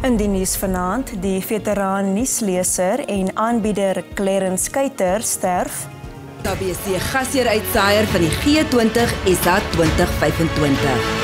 In die nuus vanaand, die veteraan nuusleser en aanbieder Clarence Kuyter sterf. KBC gasheeruitsaaier van die G20 SA 2025.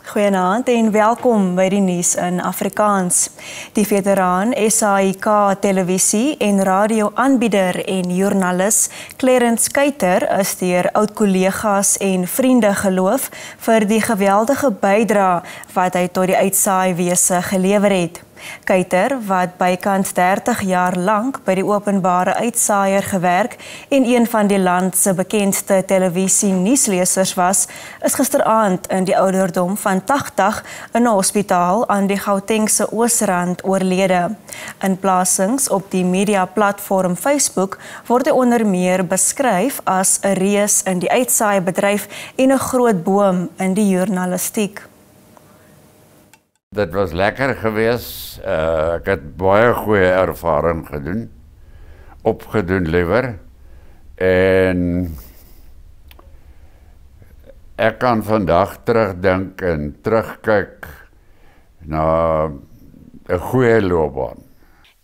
Goeienaand en welkom by die nuus in Afrikaans. Die veteraan SAIK televisie en radio aanbieder en joernalis Clarence Kuyter is deur oud-kollegas en vriende geloof vir die geweldige bydrae wat hy tot die uitsaaiwese gelewer het. Kuyter, wat bykans 30 jaar lank by die openbare uitsaaier gewerk en een van die land se bekendste televisie nuuslesers was, is gisteraand in die ouderdom van 80 in 'n hospitaal aan die Gautengse Oosrand oorlede. In plasings op die media-platform Facebook word hy onder meer beskryf as 'n reus in die uitsaai-bedryf en 'n groot boom in die journalistiek. Dit was lekker geweest. Ek het baie goeie ervaring opgedoen liewer. En ek kan vandag terugdink en terugkyk na 'n goeie loopbaan.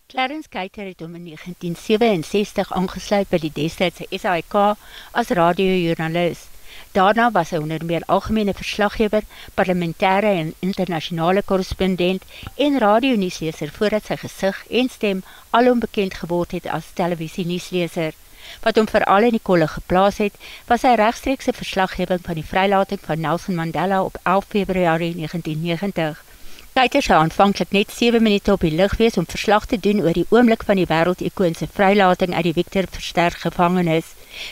Clarence Kuyter het hom in 1967 aangesluit by die destydse SAIK as radiojoernalis. Daarna was hy onder meer algemene verslaggewer, parlementêre en internasionale korrespondent en radionuusleser voordat sy gesig en stem alom bekend geword het as televisienuusleser. Wat hom veral in die kolle geplaas het, was sy regstreekse verslaggewing van die vrylating van Nelson Mandela op 11 Februarie 1990. Kuyter sou aanvanklik net 7 minute op die lug wees om verslag te doen oor die oomblik van die wêreldikoon se vrylating uit die Victor Verster gevangenis.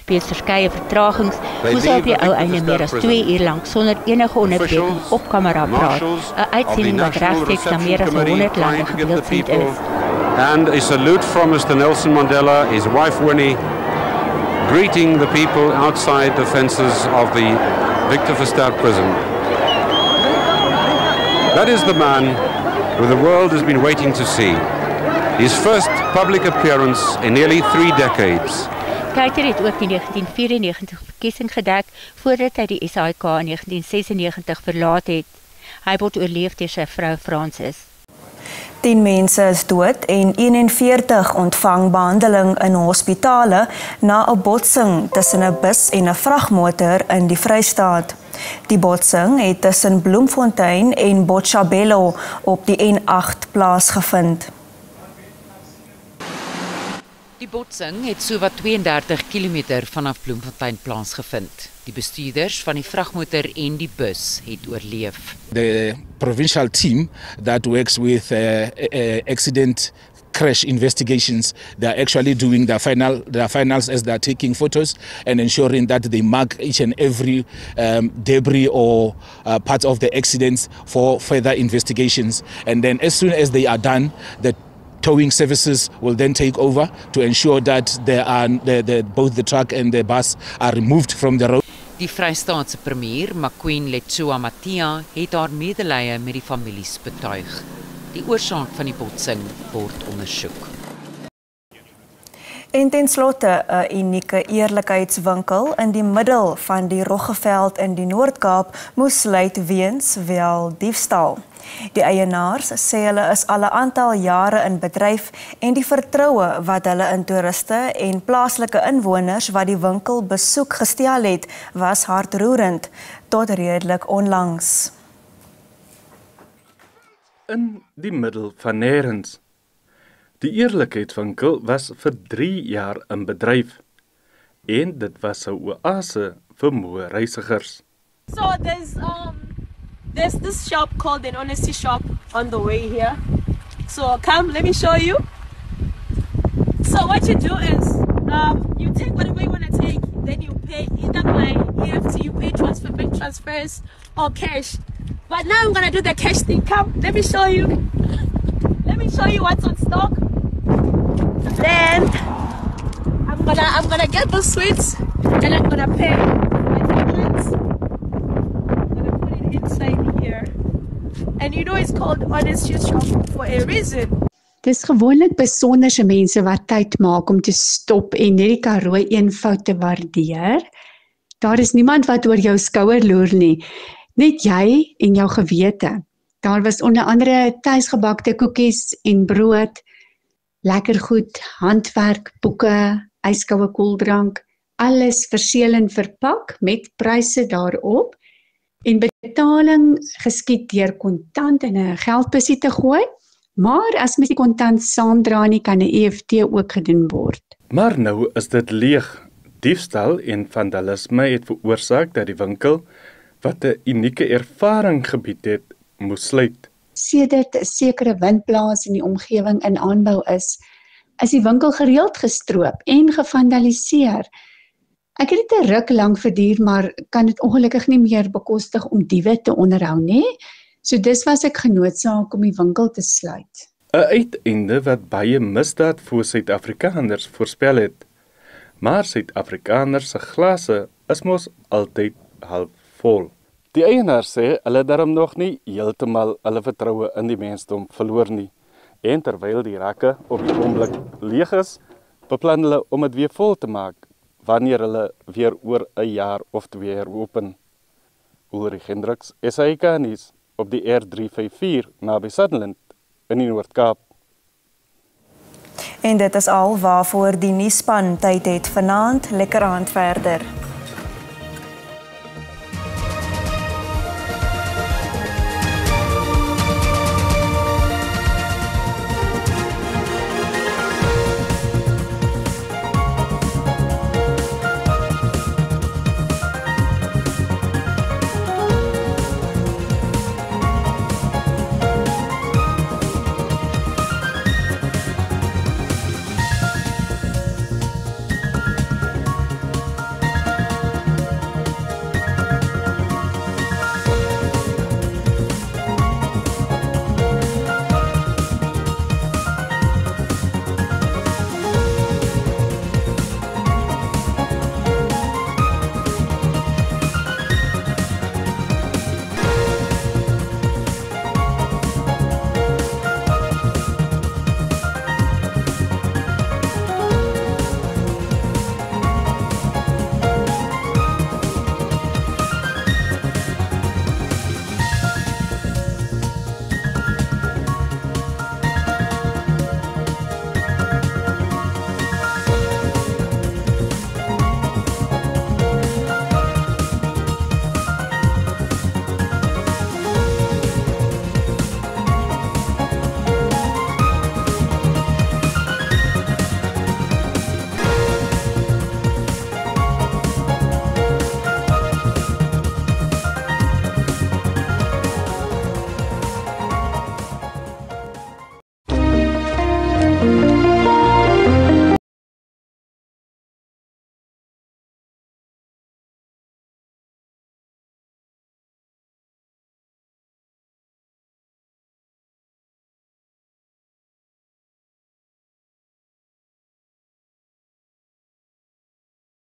Weens verskeie vertragings moes hy op die ou einde meer as 2 uur lank sonder enige onderbreking op kamera praat, 'n uitsending wat regstreeks na meer as 100 lande gedeeltend is. And a salute from Mr. Nelson Mandela, his wife Winnie, greeting the people outside the fences of the Victor Verster prison. That is the man who the world has been waiting to see. His first public appearance in nearly 3 decades. Kuyter het ook die 1994 verkiesing gedek voordat hy die SAIK in 1996 verlaat het. Hy word oorleef deur sy vrou Francis. 10 mense is dood en 41 ontvang behandeling in hospitale na 'n botsing tussen 'n bus en 'n vragmotor in die Vrystaat. Die botsing het tussen Bloemfontein en Botshabelo op die N8 plaasgevind. Die botsing het sowat 32 km vanaf Bloemfontein plaasgevind. Die bestuurders van die vragmotor en die bus het oorleef. The provincial team that works with accident crash investigations, they're actually doing their finals as they're taking photos and ensuring that they mark each and every debris or part of the accidents for further investigations. And then as soon as they are done, the towing services will then take over to ensure that both the truck and the bus are removed from the road. Die Vrystaatse premier, Makween Letsoa Matia, het haar medelee met die families betuig. Die oorsaak van die botsing word ondersoek. En ten slotte 'n unieke eerlikheidswinkel in die middel van die Roggeveld in die Noord-Kaap moes sluit weens diefstal. Die eienaars sê hulle is al 'n aantal jare in bedryf en die vertroue wat hulle in toeriste en plaaslike inwoners wat die winkel besoek gestel het, was hartroerend tot redelik onlangs. In die middel van nêrens. Die eerlikheidswinkel was vir 3 jaar in bedryf en dit was 'n oase vir moe reisigers. So there's this shop called an honesty shop on the way here. So come, let me show you. So what you do is you take whatever you want to take, then you pay either by EFT, you pay bank transfers or cash. But now I'm gonna do the cash thing. Come, let me show you. Let me show you what's on stock. Then I'm gonna get the sweets and I'm gonna pay my payments. I'm gonna put it inside here. And you know it's called honesty shop for a reason. Dis gewoonlik besonderse mense wat tyd maak om te stop en net die Karoo eenvoud te waardeer. Daar is niemand wat oor jou skouer loer nie. Net jy en jou gewete. Daar was onder andere tuisgebakte koekies en brood, lekker goed, handwerk, boeke, yskoue koeldrank, alles verseël en verpak met pryse daarop en betaling geskied deur kontant in 'n geldbusie te gooi, maar as mens die kontant saamdra nie, kan 'n EFT ook gedoen word. Maar nou is dit leeg. Diefstal en vandalisme het veroorsaak dat die winkel, wat 'n unieke ervaring gebied het, moes sluit. Sedert 'n sekere windblaas in die omgewing in aanbou is die winkel gereeld gestroop en gevandaliseer. Ek het dit 'n ruk lank verduur, maar kan dit ongelukkig nie meer bekostig om diewe te onderhou nie. So dis was ek genoodsaak om die winkel te sluit. 'n Uiteinde wat baie misdaad vir Suid-Afrikaners voorspel het. Maar Suid-Afrikaners se glase is mos altyd half vol. Die eienaar sê hulle daarom nog nie heeltemal hulle vertroue in die mensdom verloor nie. En terwyl die rakke op die oomblik leeg is, beplan hulle om dit weer vol te maak wanneer hulle weer oor 'n jaar of 2 heropen. Ulrich Hendricks, SAK nuus op die R354 naby Sutherland in die Noord-Kaap. En dit is al waarvoor die nuusspan tyd het vanaand. Lekker aand verder.